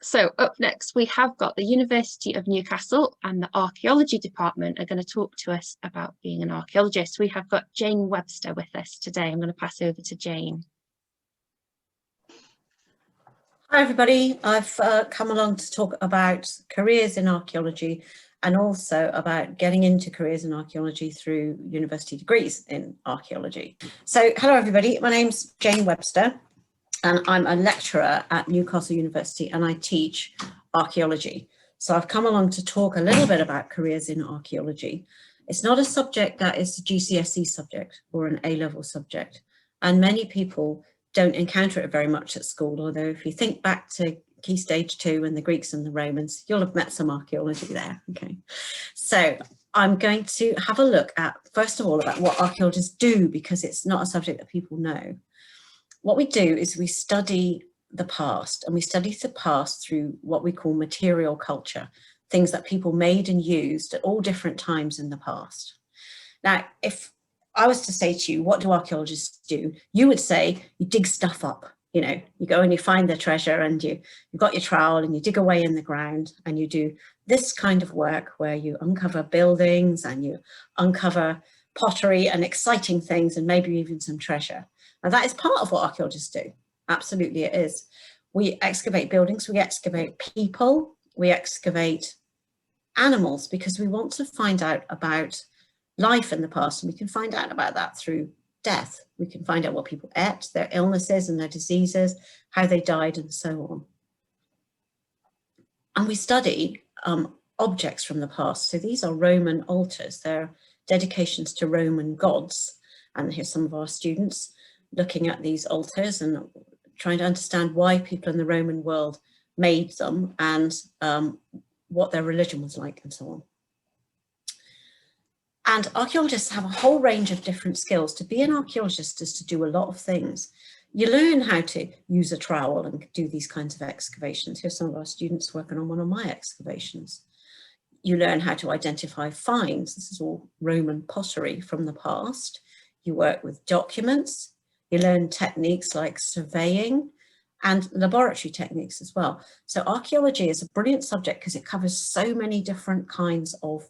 So up next, we have got the University of Newcastle and the Archaeology Department are going to talk to us about being an archaeologist. We have got Jane Webster with us today. I'm going to pass over to Jane. Hi everybody, I've come along to talk about careers in archaeology and also about getting into careers in archaeology through university degrees in archaeology. So hello everybody, my name's Jane Webster and I'm a lecturer at Newcastle University and I teach archaeology. So I've come along to talk a little bit about careers in archaeology. It's not a subject that is a GCSE subject or an A-level subject, and many people don't encounter it very much at school, although if you think back to Key Stage 2 and the Greeks and the Romans, you'll have met some archaeology there. Okay, so I'm going to have a look at, first of all, about what archaeologists do, because it's not a subject that people know. What we do is we study the past, and we study the past through what we call material culture, things that people made and used at all different times in the past. Now, if I was to say to you, what do archaeologists do? You would say you dig stuff up. You know, you go and you find the treasure and you've got your trowel and you dig away in the ground and you do this kind of work where you uncover buildings and you uncover pottery and exciting things and maybe even some treasure. And that is part of what archaeologists do. Absolutely it is. We excavate buildings, we excavate people, we excavate animals because we want to find out about life in the past, and we can find out about that through death. We can find out what people ate, their illnesses and their diseases, how they died and so on. And we study objects from the past. So these are Roman altars. They're dedications to Roman gods. And here's some of our students looking at these altars and trying to understand why people in the Roman world made them and what their religion was like and so on. And archaeologists have a whole range of different skills. To be an archaeologist is to do a lot of things. You learn how to use a trowel and do these kinds of excavations. Here's some of our students working on one of my excavations. You learn how to identify finds. This is all Roman pottery from the past. You work with documents. You learn techniques like surveying and laboratory techniques as well. So archaeology is a brilliant subject because it covers so many different kinds of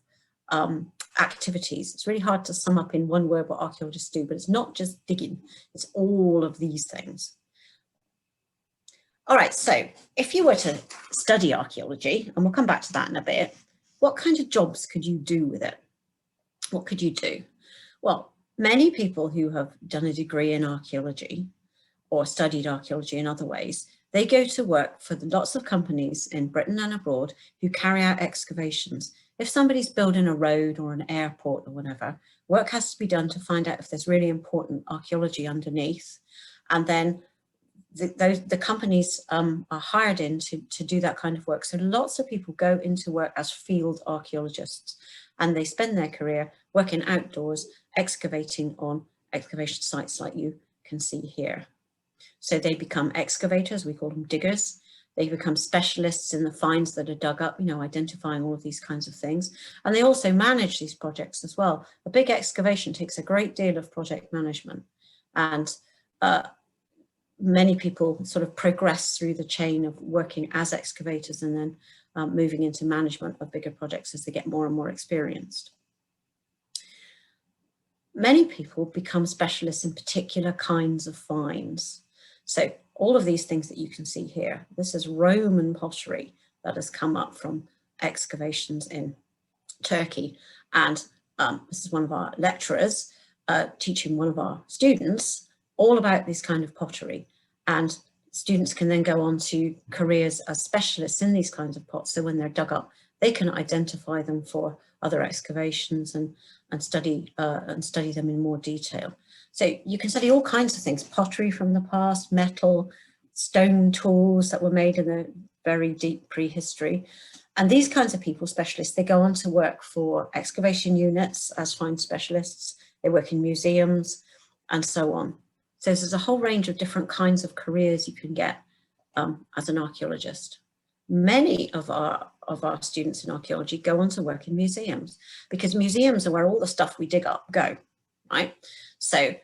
activities. It's really hard to sum up in one word what archaeologists do, but it's not just digging, it's all of these things. All right, so if you were to study archaeology, and we'll come back to that in a bit, what kind of jobs could you do with it? What could you do? Well, many people who have done a degree in archaeology or studied archaeology in other ways, they go to work for lots of companies in Britain and abroad who carry out excavations. If somebody's building a road or an airport or whatever, work has to be done to find out if there's really important archaeology underneath. And then the companies are hired in to do that kind of work. So lots of people go into work as field archaeologists, and they spend their career working outdoors, excavating on excavation sites like you can see here. So they become excavators, we call them diggers. They become specialists in the finds that are dug up, you know, identifying all of these kinds of things. And they also manage these projects as well. A big excavation takes a great deal of project management. And many people sort of progress through the chain of working as excavators and then moving into management of bigger projects as they get more and more experienced. Many people become specialists in particular kinds of finds. So all of these things that you can see here, this is Roman pottery that has come up from excavations in Turkey. And this is one of our lecturers teaching one of our students all about this kind of pottery. And students can then go on to careers as specialists in these kinds of pots. So when they're dug up, they can identify them for other excavations and study them in more detail. So you can study all kinds of things, pottery from the past, metal, stone tools that were made in the very deep prehistory. And these kinds of people, specialists, they go on to work for excavation units as find specialists. They work in museums and so on. So there's a whole range of different kinds of careers you can get as an archaeologist. Many of our students in archaeology go on to work in museums because museums are where all the stuff we dig up go, right? So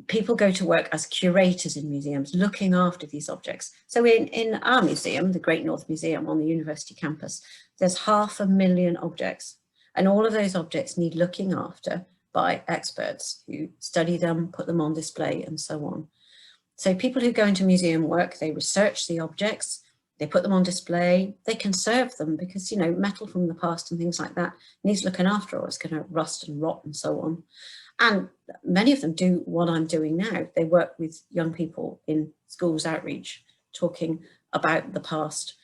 people go to work as curators in museums, looking after these objects. So in our museum, the Great North Museum on the university campus, there's 500,000 objects, and all of those objects need looking after by experts who study them, put them on display, and so on. So people who go into museum work, they research the objects, they put them on display, they conserve them because, you know, metal from the past and things like that needs looking after or it's going to rust and rot and so on. And many of them do what I'm doing now. They work with young people in schools outreach, talking about the past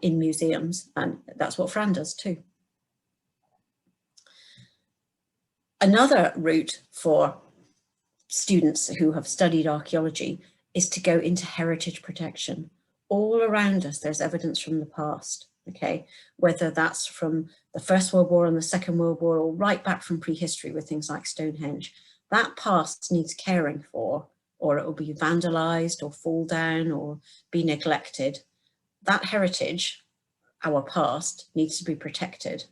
in museums, and that's what Fran does too. Another route for students who have studied archaeology is to go into heritage protection. All around us, there's evidence from the past, okay? Whether that's from the First World War and the Second World War, or right back from prehistory with things like Stonehenge. That past needs caring for, or it will be vandalized or fall down or be neglected. That heritage, our past, needs to be protected.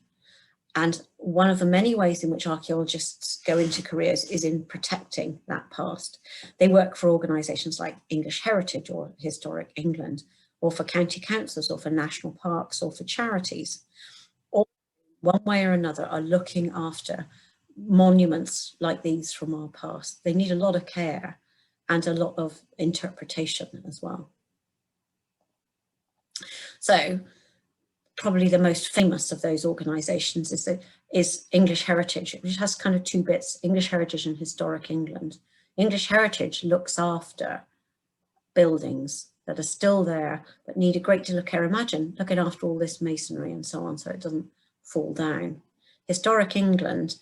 And one of the many ways in which archaeologists go into careers is in protecting that past. They work for organisations like English Heritage or Historic England, or for county councils, or for national parks, or for charities. All, one way or another, are looking after monuments like these from our past. They need a lot of care and a lot of interpretation as well. So, probably the most famous of those organisations is English Heritage, which has kind of two bits, English Heritage and Historic England. English Heritage looks after buildings that are still there, but need a great deal of care. Imagine looking after all this masonry and so on, so it doesn't fall down. Historic England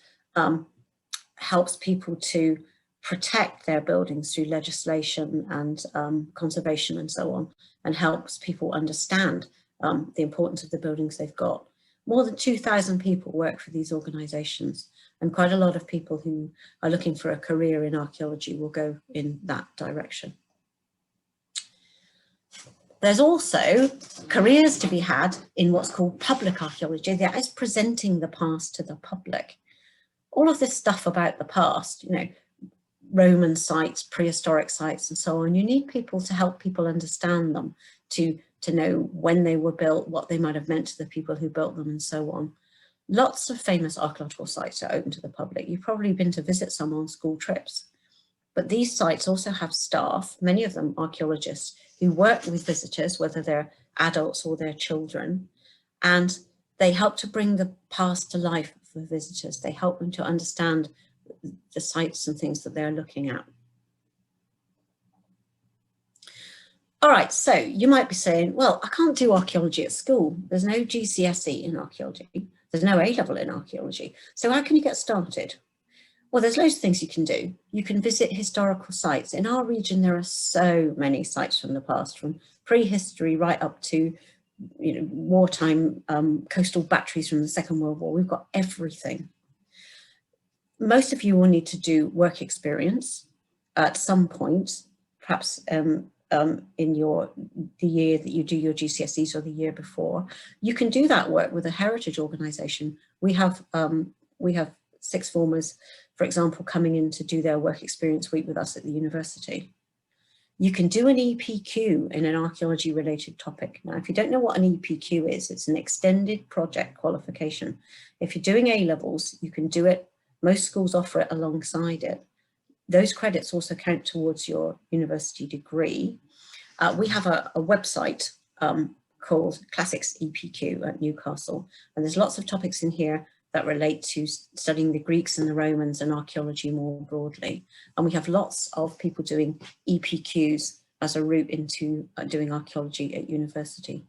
helps people to protect their buildings through legislation and conservation and so on, and helps people understand the importance of the buildings they've got. More than 2,000 people work for these organisations, and quite a lot of people who are looking for a career in archaeology will go in that direction. There's also careers to be had in what's called public archaeology, that is presenting the past to the public. All of this stuff about the past, you know, Roman sites, prehistoric sites and so on, you need people to help people understand them, to know when they were built, what they might have meant to the people who built them and so on. Lots of famous archaeological sites are open to the public. You've probably been to visit some on school trips. But these sites also have staff, many of them archaeologists, who work with visitors, whether they're adults or their children, and they help to bring the past to life for visitors. They help them to understand the sites and things that they're looking at. All right, so you might be saying, well, I can't do archaeology at school. There's no GCSE in archaeology. There's no A-level in archaeology. So how can you get started? Well, there's loads of things you can do. You can visit historical sites. In our region, there are so many sites from the past, from prehistory right up to, you know, wartime coastal batteries from the Second World War. We've got everything. Most of you will need to do work experience at some point, perhaps in the year that you do your GCSEs or the year before. You can do that work with a heritage organisation. We have sixth formers, for example, coming in to do their work experience week with us at the university. You can do an EPQ in an archaeology related topic. Now, if you don't know what an EPQ is, it's an extended project qualification. If you're doing A-levels, you can do it. Most schools offer it alongside it. Those credits also count towards your university degree. We have a website called Classics EPQ at Newcastle, and there's lots of topics in here that relate to studying the Greeks and the Romans and archaeology more broadly. And we have lots of people doing EPQs as a route into doing archaeology at university.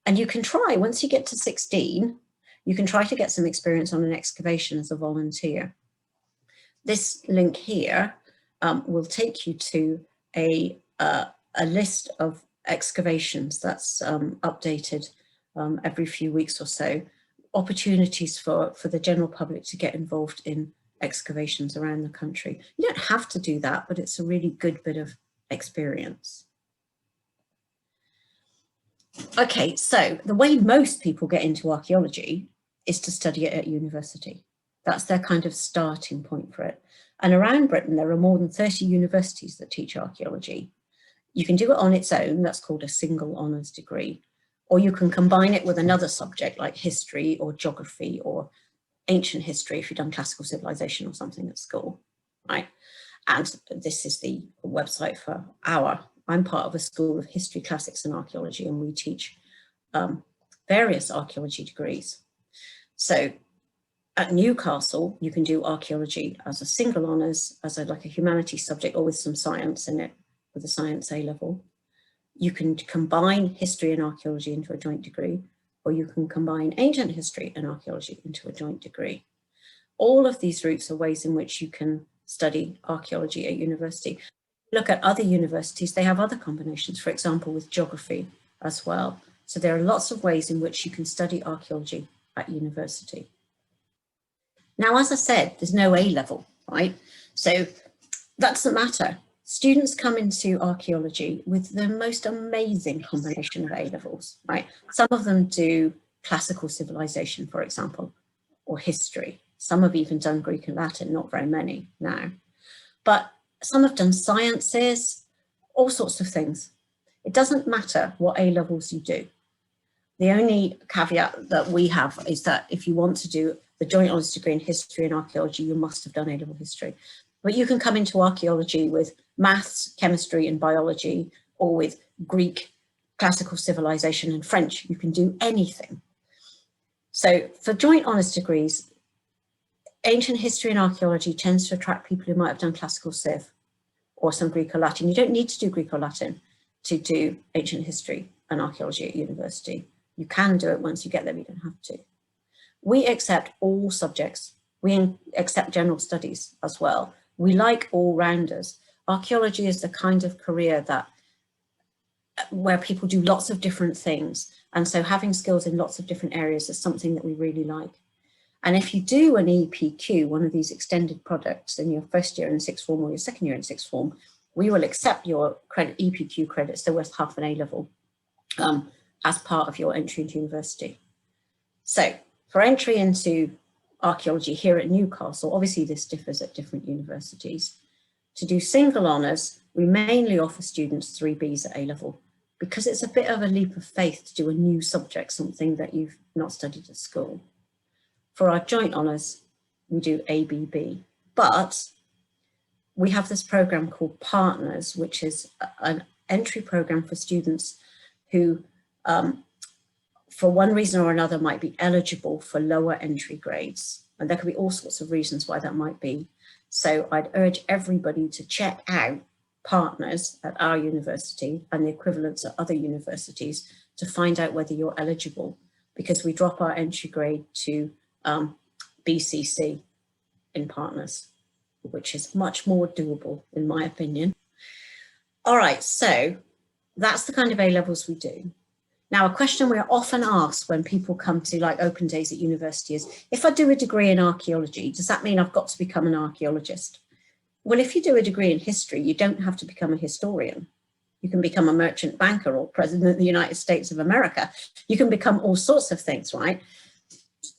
And you can try, once you get to 16, you can try to get some experience on an excavation as a volunteer. This link here will take you to a list of excavations that's updated every few weeks or so, opportunities for the general public to get involved in excavations around the country. You don't have to do that, but it's a really good bit of experience. Okay, so the way most people get into archaeology is to study it at university. That's their kind of starting point for it. And around Britain, there are more than 30 universities that teach archaeology. You can do it on its own, that's called a single honours degree, or you can combine it with another subject like history or geography or ancient history if you've done classical civilization or something at school, right? And this is the website for I'm part of a school of history, classics and archaeology, and we teach various archaeology degrees. So at Newcastle, you can do archaeology as a single honours, as like a humanities subject, or with some science in it, with a science A level. You can combine history and archaeology into a joint degree, or you can combine ancient history and archaeology into a joint degree. All of these routes are ways in which you can study archaeology at university. Look at other universities, they have other combinations, for example, with geography as well. So there are lots of ways in which you can study archaeology at university. Now, as I said, there's no A level, right? So that doesn't matter. Students come into archaeology with the most amazing combination of A levels, right? Some of them do classical civilization, for example, or history. Some have even done Greek and Latin, not very many now. But some have done sciences, all sorts of things. It doesn't matter what A levels you do. The only caveat that we have is that if you want to do the joint honours degree in history and archaeology, you must have done A level history. But you can come into archaeology with maths, chemistry and biology, or with Greek, classical civilization and French. You can do anything. So for joint honours degrees, ancient history and archaeology tends to attract people who might have done classical civ or some Greek or Latin. You don't need to do Greek or Latin to do ancient history and archaeology at university. You can do it once you get there, but you don't have to. We accept all subjects. We accept general studies as well. We like all-rounders. Archaeology is the kind of career where people do lots of different things. And so having skills in lots of different areas is something that we really like. And if you do an EPQ, one of these extended products in your first year in sixth form or your second year in sixth form, we will accept your EPQ credits, they're worth half an A level, as part of your entry into university. So for entry into archaeology here at Newcastle, obviously this differs at different universities. To do single honours, we mainly offer students 3Bs at A level because it's a bit of a leap of faith to do a new subject, something that you've not studied at school. For our joint honours, we do ABB, but we have this programme called Partners, which is an entry programme for students who, for one reason or another, might be eligible for lower entry grades. And there could be all sorts of reasons why that might be. So I'd urge everybody to check out Partners at our university and the equivalents at other universities to find out whether you're eligible, because we drop our entry grade to BCC in Partners, which is much more doable in my opinion. All right, so that's the kind of A levels we do. Now, a question we're often asked when people come to like open days at university is, if I do a degree in archaeology, does that mean I've got to become an archaeologist? Well, if you do a degree in history, you don't have to become a historian. You can become a merchant banker or president of the United States of America. You can become all sorts of things, right?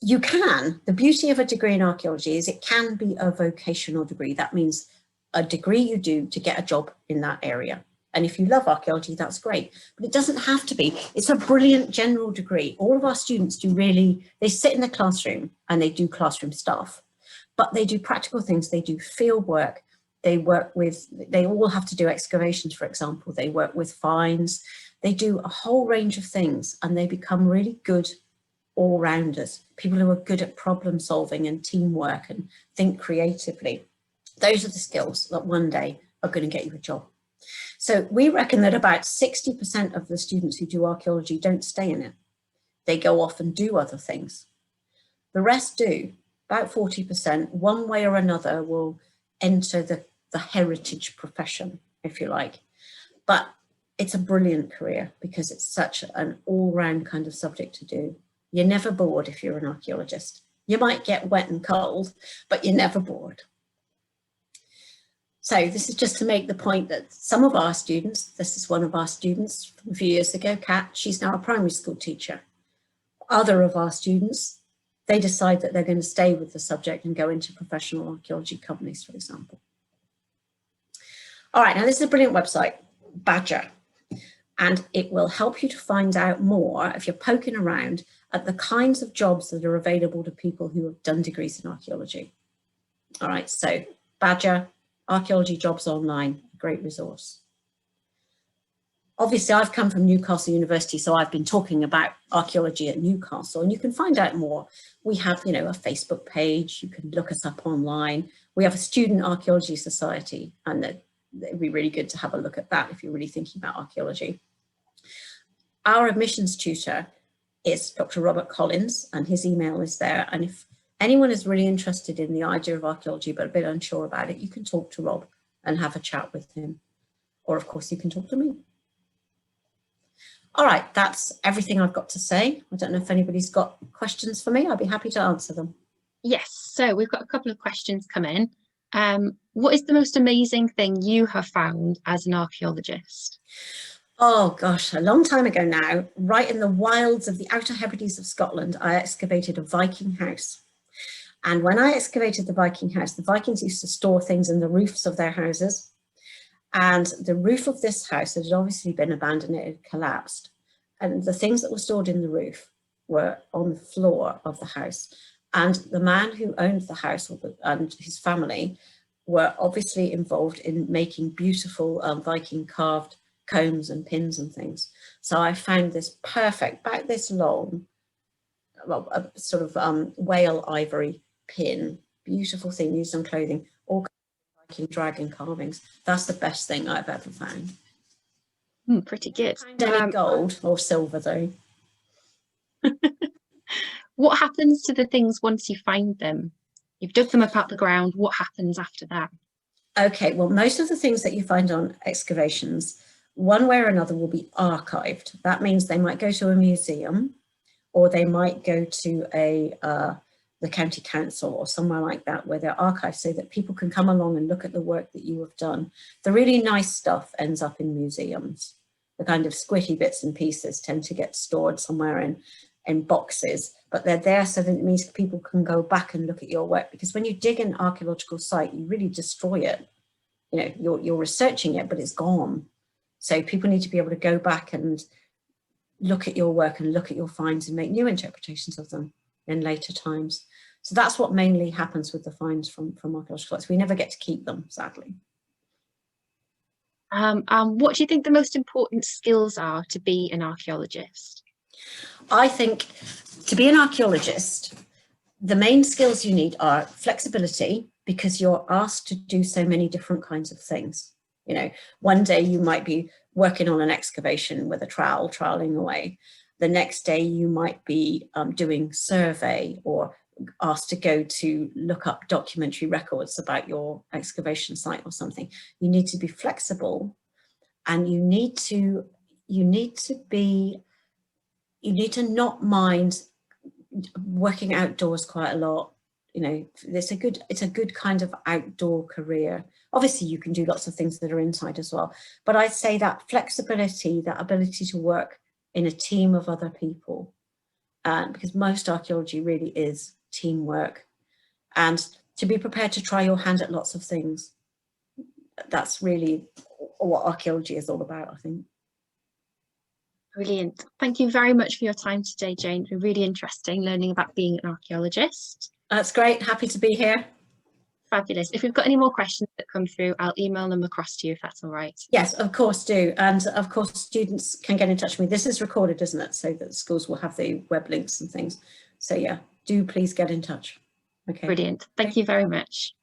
You can. The beauty of a degree in archaeology is it can be a vocational degree. That means a degree you do to get a job in that area. And if you love archaeology, that's great, but it doesn't have to be. It's a brilliant general degree. All of our students they sit in the classroom and they do classroom stuff, but they do practical things. They do field work. They all have to do excavations, for example. They work with finds. They do a whole range of things and they become really good all-rounders, people who are good at problem solving and teamwork and think creatively. Those are the skills that one day are going to get you a job. So we reckon that about 60% of the students who do archaeology don't stay in it. They go off and do other things. The rest do, about 40%, one way or another will enter the heritage profession, if you like. But it's a brilliant career because it's such an all-round kind of subject to do. You're never bored if you're an archaeologist. You might get wet and cold, but you're never bored. So this is just to make the point that some of our students, this is one of our students from a few years ago, Kat, she's now a primary school teacher. Other of our students they decide that they're going to stay with the subject and go into professional archaeology companies, for example. All right, now this is a brilliant website, Badger, and it will help you to find out more if you're poking around at the kinds of jobs that are available to people who have done degrees in archaeology. All right, so Badger, Archaeology Jobs Online, a great resource. Obviously, I've come from Newcastle University, so I've been talking about archaeology at Newcastle, and you can find out more. We have, a Facebook page. You can look us up online. We have a student archaeology society, and it'd be really good to have a look at that if you're really thinking about archaeology. Our admissions tutor is Dr. Robert Collins, and his email is there. And if anyone is really interested in the idea of archaeology but a bit unsure about it, you can talk to Rob and have a chat with him. Or, of course, you can talk to me. All right, that's everything I've got to say. I don't know if anybody's got questions for me. I'd be happy to answer them. Yes, so we've got a couple of questions come in. What is the most amazing thing you have found as an archaeologist? Oh gosh, a long time ago now, right in the wilds of the Outer Hebrides of Scotland, I excavated a Viking house. And when I excavated the Viking house, the Vikings used to store things in the roofs of their houses. And the roof of this house had obviously been abandoned, it had collapsed. And the things that were stored in the roof were on the floor of the house. And the man who owned the house and his family were obviously involved in making beautiful Viking carved combs and pins and things. So I found this perfect, about this long, well, a sort of whale ivory pin, beautiful thing used on clothing, all Viking dragon carvings. That's the best thing I've ever found. Pretty good. Any gold or silver though. What happens to the things once you find them? You've dug them up out the ground. What happens after that? Okay, well, most of the things that you find on excavations, one way or another, will be archived. That means they might go to a museum, or they might go to the county council or somewhere like that where they're archived so that people can come along and look at the work that you have done. The really nice stuff ends up in museums. The kind of squishy bits and pieces tend to get stored somewhere in boxes, but they're there so that it means people can go back and look at your work, because when you dig an archaeological site, you really destroy it. You're researching it, but it's gone. So people need to be able to go back and look at your work and look at your finds and make new interpretations of them in later times. So that's what mainly happens with the finds from archaeological sites. We never get to keep them, sadly. What do you think the most important skills are to be an archaeologist? I think to be an archaeologist, the main skills you need are flexibility, because you're asked to do so many different kinds of things. One day you might be working on an excavation with a trowel, troweling away. The next day you might be doing survey, or asked to go to look up documentary records about your excavation site or something. You need to be flexible, and you need to not mind working outdoors quite a lot. It's a good kind of outdoor career. Obviously you can do lots of things that are inside as well, but I'd say that flexibility, that ability to work in a team of other people, because most archaeology really is teamwork, and to be prepared to try your hand at lots of things. That's really what archaeology is all about, I think. Brilliant. Thank you very much for your time today, Jane. It's been really interesting learning about being an archaeologist. That's great. Happy to be here. Fabulous. If we've got any more questions that come through, I'll email them across to you if that's all right. Yes, of course do. And of course, students can get in touch with me. This is recorded, isn't it? So that schools will have the web links and things. So yeah, do please get in touch. Okay. Brilliant. Thank you very much.